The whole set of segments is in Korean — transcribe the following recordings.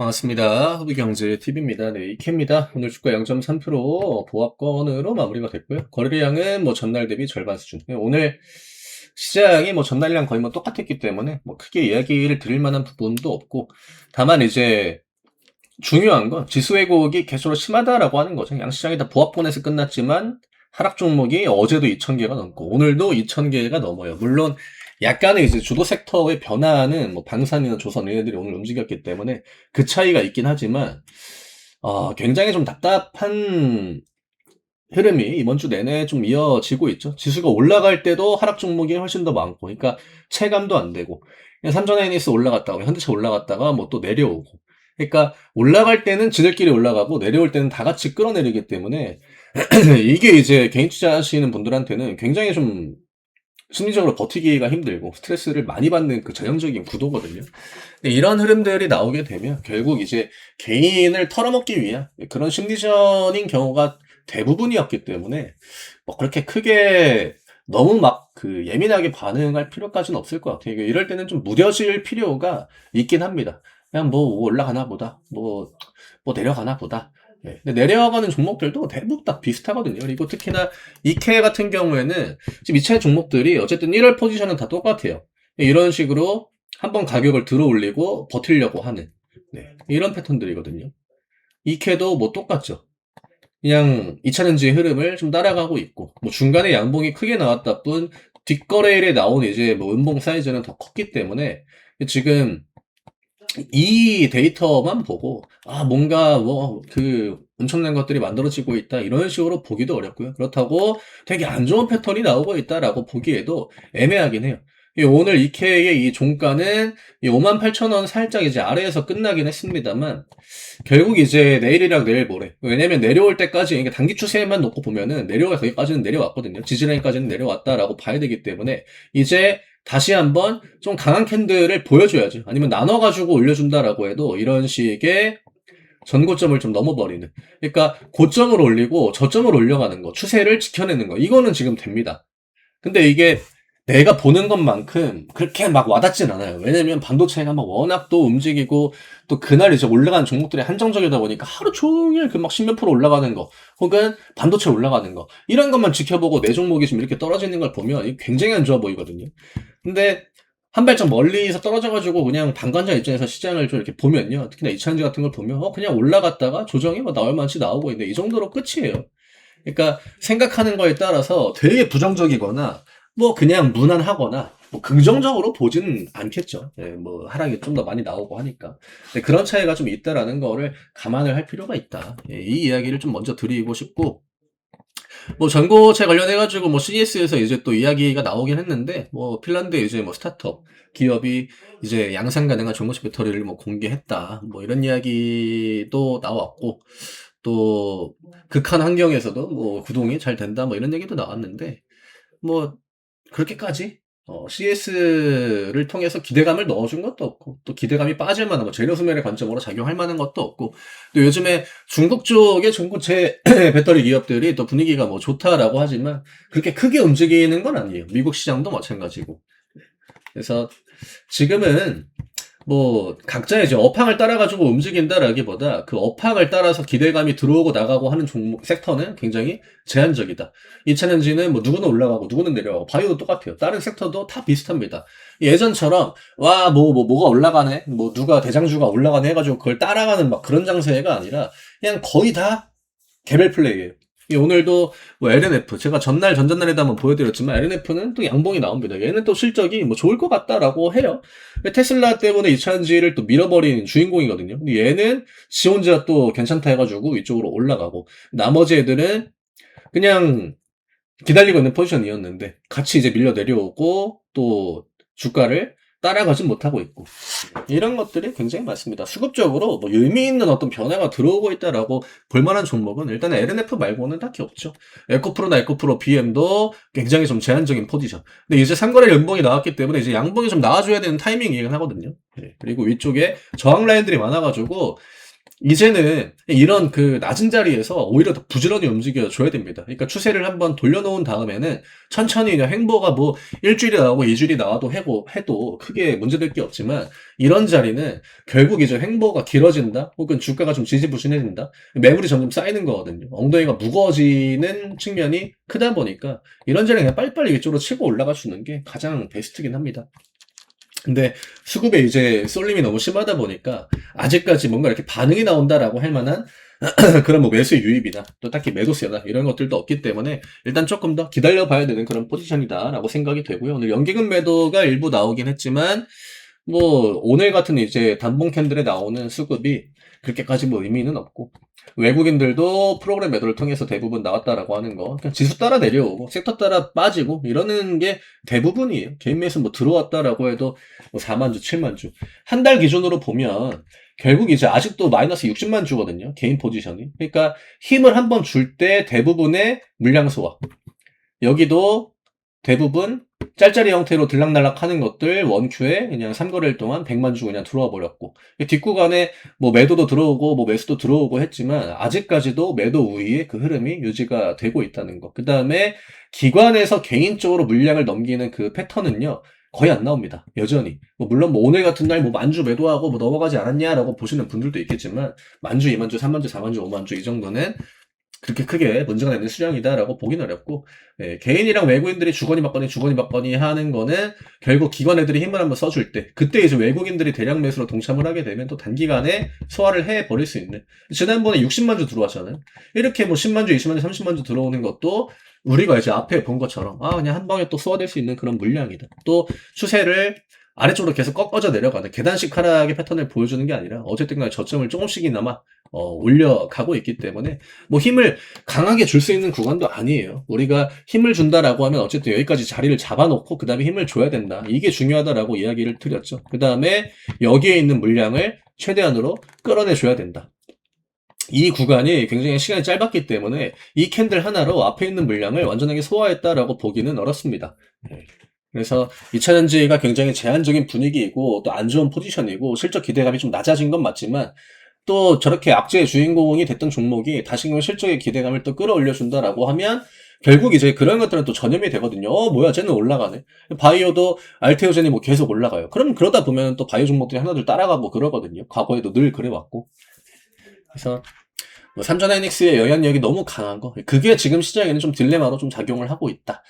반갑습니다. 허브경제TV입니다. 네, 이케입니다. 오늘 주가 0.3% 보합권으로 마무리가 됐고요. 거래량은 전날 대비 절반 수준. 오늘 시장이 전날이랑 거의 똑같았기 때문에 크게 이야기를 드릴 만한 부분도 없고, 다만 이제 중요한 건 지수 왜곡이 계속 심하다라고 하는 거죠. 양시장이 다 보합권에서 끝났지만 하락 종목이 어제도 2,000개가 넘고 오늘도 2,000개가 넘어요. 물론 약간의 이제 주도 섹터의 변화는 방산이나 조선 얘네들이 오늘 움직였기 때문에 그 차이가 있긴 하지만 굉장히 좀 답답한 흐름이 이번 주 내내 좀 이어지고 있죠. 지수가 올라갈 때도 하락 종목이 훨씬 더 많고, 그러니까 체감도 안 되고, 삼성에이니스 올라갔다가 현대차 올라갔다가 또 내려오고, 그러니까 올라갈 때는 지들끼리 올라가고 내려올 때는 다 같이 끌어내리기 때문에 이게 이제 개인 투자하시는 분들한테는 굉장히 좀 심리적으로 버티기가 힘들고 스트레스를 많이 받는 그 전형적인 구도거든요. 근데 이런 흐름들이 나오게 되면 결국 이제 개인을 털어먹기 위한 그런 심리전인 경우가 대부분이었기 때문에 그렇게 크게 너무 예민하게 반응할 필요까지는 없을 것 같아요. 이럴 때는 좀 무뎌질 필요가 있긴 합니다. 그냥 올라가나 보다, 내려가나 보다. 네. 근데 내려가는 종목들도 대부분 다 비슷하거든요. 그리고 특히나 이케 같은 경우에는 지금 이 차의 종목들이 어쨌든 1월 포지션은 다 똑같아요. 이런 식으로 한번 가격을 들어 올리고 버티려고 하는 이런 패턴들이거든요. 이케도 똑같죠. 그냥 2차전지의 흐름을 좀 따라가고 있고, 중간에 양봉이 크게 나왔다 뿐 뒷거래일에 나온 이제 음봉 사이즈는 더 컸기 때문에 지금 이 데이터만 보고 뭔가 엄청난 것들이 만들어지고 있다 이런 식으로 보기도 어렵고요. 그렇다고 되게 안 좋은 패턴이 나오고 있다라고 보기에도 애매하긴 해요. 오늘 이케의 이 종가는 58,000원 살짝 이제 아래에서 끝나긴 했습니다만 결국 이제 내일이랑 내일 모레, 왜냐면 내려올 때까지 이게 단기 추세만 놓고 보면은 거기까지는 내려왔거든요. 지지라인까지는 내려왔다라고 봐야 되기 때문에 이제 다시 한번 좀 강한 캔들을 보여줘야죠. 아니면 나눠가지고 올려준다라고 해도 이런 식의 전고점을 좀 넘어버리는. 그러니까 고점을 올리고 저점을 올려가는 거, 추세를 지켜내는 거. 이거는 지금 됩니다. 근데 이게 내가 보는 것만큼 그렇게 와닿진 않아요. 왜냐면 반도체가 워낙 또 움직이고 또 그날 이제 올라가는 종목들이 한정적이다 보니까 하루 종일 십몇 프로 올라가는 거 혹은 반도체 올라가는 거 이런 것만 지켜보고 내 종목이 좀 이렇게 떨어지는 걸 보면 굉장히 안 좋아 보이거든요. 근데 한 발짝 멀리서 떨어져가지고 그냥 방관자 입장에서 시장을 좀 이렇게 보면요. 특히나 이차전지 같은 걸 보면 그냥 올라갔다가 조정이 나올 만치 나오고 있는데 이 정도로 끝이에요. 그러니까 생각하는 거에 따라서 되게 부정적이거나 그냥 무난하거나 긍정적으로 보지는 않겠죠. 예, 하락이 좀 더 많이 나오고 하니까. 그런 차이가 좀 있다라는 거를 감안을 할 필요가 있다. 예, 이 이야기를 좀 먼저 드리고 싶고, 전고체 관련해가지고 CES에서 이제 또 이야기가 나오긴 했는데, 핀란드 이제 스타트업 기업이 이제 양산 가능한 전고체 배터리를 공개했다. 이런 이야기도 나왔고, 또 극한 환경에서도 구동이 잘 된다. 이런 얘기도 나왔는데, 그렇게까지 CS를 통해서 기대감을 넣어준 것도 없고 또 기대감이 빠질 만한 재료 소멸의 관점으로 작용할 만한 것도 없고, 또 요즘에 중국 쪽의 전고체 배터리 기업들이 또 분위기가 좋다라고 하지만 그렇게 크게 움직이는 건 아니에요. 미국 시장도 마찬가지고. 그래서 지금은 각자 이제 업황을 따라가지고 움직인다라기보다 그 업황을 따라서 기대감이 들어오고 나가고 하는 종목, 섹터는 굉장히 제한적이다. 2차전지는 누구는 올라가고 누구는 내려가고, 바이오도 똑같아요. 다른 섹터도 다 비슷합니다. 예전처럼, 뭐가 올라가네? 누가 대장주가 올라가네? 해가지고 그걸 따라가는 그런 장세가 아니라 그냥 거의 다 개별 플레이예요. 오늘도 LNF, 제가 전전날에도 한번 보여드렸지만 LNF는 또 양봉이 나옵니다. 얘는 또 실적이 좋을 것 같다라고 해요. 테슬라 때문에 이차전지를 또 밀어버린 주인공이거든요. 근데 얘는 지 혼자 또 괜찮다 해가지고 이쪽으로 올라가고, 나머지 애들은 그냥 기다리고 있는 포지션이었는데 같이 이제 밀려 내려오고 또 주가를 따라가진 못하고 있고, 이런 것들이 굉장히 많습니다. 수급적으로 의미 있는 어떤 변화가 들어오고 있다라고 볼만한 종목은 일단 LNF 말고는 딱히 없죠. 에코프로나 에코프로 BM도 굉장히 좀 제한적인 포지션. 근데 이제 상거래 연봉이 나왔기 때문에 이제 양봉이 좀 나와줘야 되는 타이밍이긴 하거든요. 그리고 위쪽에 저항 라인들이 많아가지고 이제는 이런 그 낮은 자리에서 오히려 더 부지런히 움직여 줘야 됩니다. 그러니까 추세를 한번 돌려놓은 다음에는 천천히 그냥 행보가 뭐 일주일이 나오고 이주일이 나와도 해도 크게 문제될 게 없지만 이런 자리는 결국 이제 행보가 길어진다 혹은 주가가 좀 지지부진해진다 매물이 점점 쌓이는 거거든요. 엉덩이가 무거워지는 측면이 크다 보니까 이런 자리는 그냥 빨리빨리 위쪽으로 치고 올라가 주는 게 가장 베스트긴 합니다. 근데 수급에 이제 쏠림이 너무 심하다 보니까 아직까지 뭔가 이렇게 반응이 나온다라고 할 만한 그런 뭐 매수 유입이나 또 딱히 매도세나 이런 것들도 없기 때문에 일단 조금 더 기다려 봐야 되는 그런 포지션이다라고 생각이 되고요. 오늘 연기금 매도가 일부 나오긴 했지만 뭐 오늘 같은 이제 단봉 캔들에 나오는 수급이 그렇게까지 뭐 의미는 없고 외국인들도 프로그램 매도를 통해서 대부분 나왔다라고 하는 거 그냥 지수 따라 내려오고 섹터 따라 빠지고 이러는 게 대부분이에요. 개인 매수 뭐 들어왔다라고 해도 뭐 4만 주, 7만 주. 한 달 기준으로 보면 결국 이제 아직도 마이너스 60만 주거든요. 개인 포지션이. 그러니까 힘을 한번 줄 때 대부분의 물량 소화. 여기도 대부분 짤짤이 형태로 들락날락 하는 것들 원큐에 그냥 3거래일 동안 100만 주 그냥 들어와 버렸고 뒷구간에 뭐 매도도 들어오고 뭐 매수도 들어오고 했지만 아직까지도 매도 우위의 그 흐름이 유지가 되고 있다는 거. 그 다음에 기관에서 개인적으로 물량을 넘기는 그 패턴은요 거의 안 나옵니다. 여전히. 뭐 물론 뭐 오늘 같은 날 뭐 만주 매도하고 뭐 넘어가지 않았냐라고 보시는 분들도 있겠지만 만주, 2만주, 3만주, 4만주, 5만주 이 정도는 그렇게 크게 문제가 되는 수량이다라고 보긴 어렵고 개인이랑 외국인들이 주거니 받거니 하는 거는 결국 기관 애들이 힘을 한번 써줄 때 그때 이제 외국인들이 대량 매수로 동참을 하게 되면 또 단기간에 소화를 해버릴 수 있는 지난번에 60만 주 들어왔잖아요. 이렇게 뭐 10만 주, 20만 주, 30만 주 들어오는 것도 우리가 이제 앞에 본 것처럼 그냥 한 방에 또 소화될 수 있는 그런 물량이다. 또 추세를 아래쪽으로 계속 꺾어져 내려가는 계단식 하락의 패턴을 보여주는 게 아니라 어쨌든 간에 저점을 조금씩이나마 올려가고 있기 때문에 뭐 힘을 강하게 줄 수 있는 구간도 아니에요. 우리가 힘을 준다라고 하면 어쨌든 여기까지 자리를 잡아놓고 그 다음에 힘을 줘야 된다. 이게 중요하다라고 이야기를 드렸죠. 그 다음에 여기에 있는 물량을 최대한으로 끌어내줘야 된다. 이 구간이 굉장히 시간이 짧았기 때문에 이 캔들 하나로 앞에 있는 물량을 완전하게 소화했다라고 보기는 어렵습니다. 그래서 2차전지가 굉장히 제한적인 분위기이고 또 안 좋은 포지션이고 실적 기대감이 좀 낮아진 건 맞지만 또 저렇게 악재의 주인공이 됐던 종목이 다시금 실적의 기대감을 또 끌어올려준다라고 하면 결국 이제 그런 것들은 또 전염이 되거든요. 뭐야 쟤는 올라가네. 바이오도 알테오젠이 뭐 계속 올라가요. 그럼 그러다 보면 또 바이오 종목들이 하나둘 따라가고 그러거든요. 과거에도 늘 그래왔고. 그래서 뭐 삼전하이닉스의 영향력이 너무 강한 거 그게 지금 시장에는 좀 딜레마로 좀 작용을 하고 있다.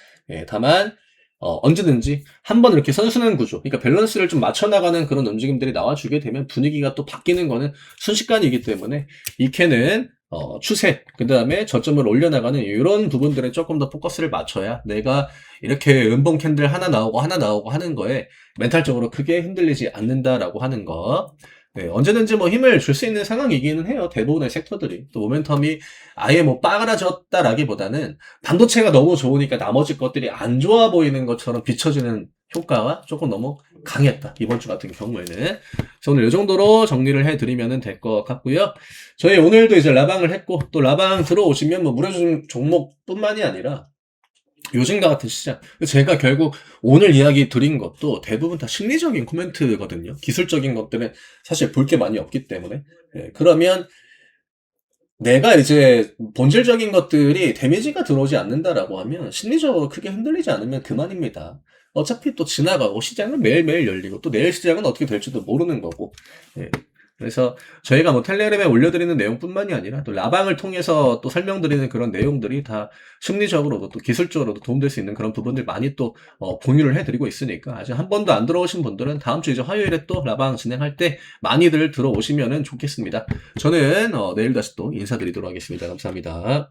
다만 언제든지 한번 이렇게 선순환 구조, 그러니까 밸런스를 좀 맞춰나가는 그런 움직임들이 나와주게 되면 분위기가 또 바뀌는 거는 순식간이기 때문에 이 캔은 추세, 그 다음에 저점을 올려나가는 이런 부분들에 조금 더 포커스를 맞춰야 내가 이렇게 은봉 캔들 하나 나오고 하는 거에 멘탈적으로 크게 흔들리지 않는다라고 하는 거. 네, 언제든지 뭐 힘을 줄 수 있는 상황이기는 해요. 대부분의 섹터들이. 또 모멘텀이 아예 뭐 빠그라졌다라기보다는 반도체가 너무 좋으니까 나머지 것들이 안 좋아 보이는 것처럼 비춰지는 효과가 조금 너무 강했다. 이번 주 같은 경우에는. 그래서 오늘 이 정도로 정리를 해드리면 될 것 같고요. 저희 오늘도 이제 라방을 했고 또 라방 들어오시면 뭐 무료 종목뿐만이 아니라 요즘과 같은 시장. 제가 결국 오늘 이야기 드린 것도 대부분 다 심리적인 코멘트거든요. 기술적인 것들은 사실 볼 게 많이 없기 때문에. 그러면 내가 이제 본질적인 것들이 데미지가 들어오지 않는다라고 하면 심리적으로 크게 흔들리지 않으면 그만입니다. 어차피 또 지나가고 시장은 매일매일 열리고 또 내일 시장은 어떻게 될지도 모르는 거고. 그래서 저희가 뭐 텔레그램에 올려드리는 내용뿐만이 아니라 또 라방을 통해서 또 설명드리는 그런 내용들이 다 심리적으로도 또 기술적으로도 도움될 수 있는 그런 부분들 많이 또 공유를 해드리고 있으니까 아직 한 번도 안 들어오신 분들은 다음 주 이제 화요일에 또 라방 진행할 때 많이들 들어오시면 좋겠습니다. 저는 내일 다시 또 인사드리도록 하겠습니다. 감사합니다.